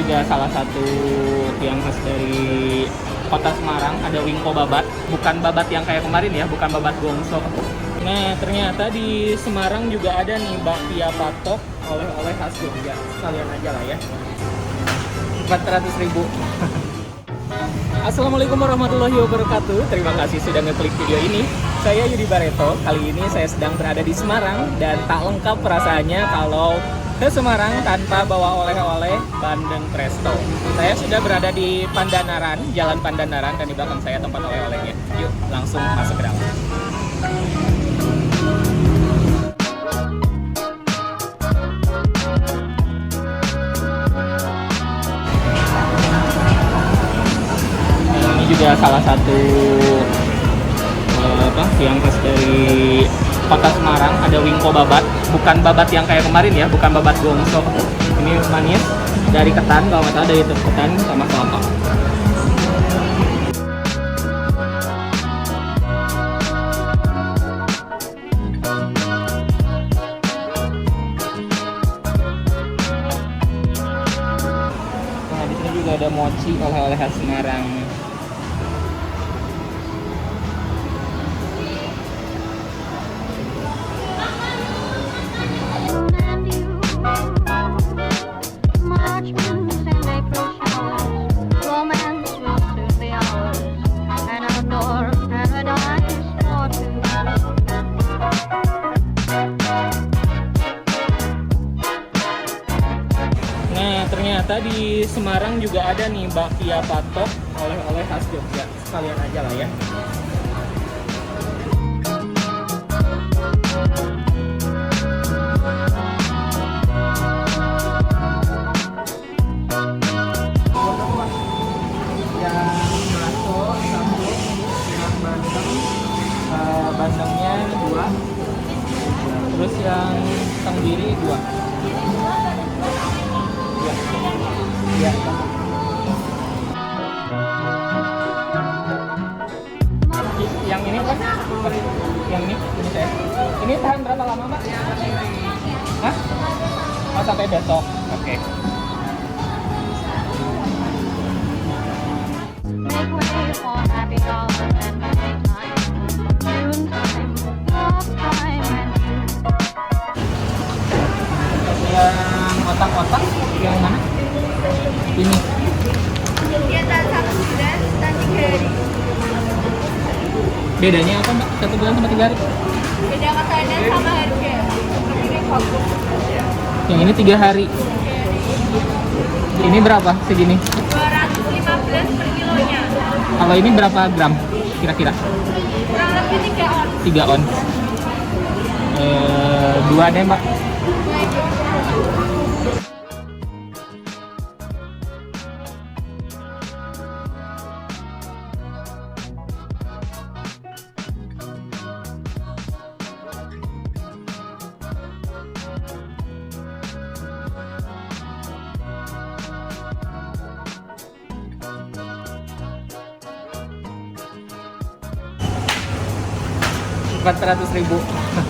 juga salah satu yang khas dari kota Semarang. Ada wingko babat, bukan babat yang kayak kemarin ya, bukan babat gongso. Nah, ternyata di Semarang juga ada nih bakpia patok, oleh-oleh khas Jogja. Sekalian aja lah ya. 400.000. Assalamualaikum warahmatullahi wabarakatuh. Terima kasih sudah ngeklik video ini. Saya Yudi Bareto. Kali ini saya sedang berada di Semarang dan tak lengkap perasaannya kalau ke Semarang tanpa bawa oleh-oleh bandeng presto. Saya sudah berada di Pandanaran, Jalan Pandanaran, dan di belakang saya tempat oleh-olehnya. Yuk, langsung masuk ke dalam. Ini juga salah satu yang khas dari kota Semarang. Ada wingko babat, bukan babat yang kayak kemarin ya, bukan babat gongso. Ini manis dari ketan, kalau nggak salah dari ketan sama kelapa. Nah, di sini juga ada mochi, oleh-oleh khas Semarang. Nah, ternyata di Semarang juga ada nih bakpia patok, oleh-oleh khas Jogja. Sekalian aja lah ya. Bandengnya 2, terus yang tenggiri 2. Ya. Yang ini apa? Yang ini saya. Ini tahan berapa lama, Mbak? Hah? Oh, sampai besok. Oke. Yang otak-otak yang mana? Ini. Dia dan 1 bulan dan 3 hari. Bedanya apa, Mbak? 1 bulan sama 3 hari? Beda makanan sama harga. Ini bagus. Yang ini 3 hari. Ini berapa segini? 215 per kilonya. Kalau ini berapa gram kira-kira? Kurang lebih 3 ons. 3 ons. 2 deh, Mbak. Rp400.000.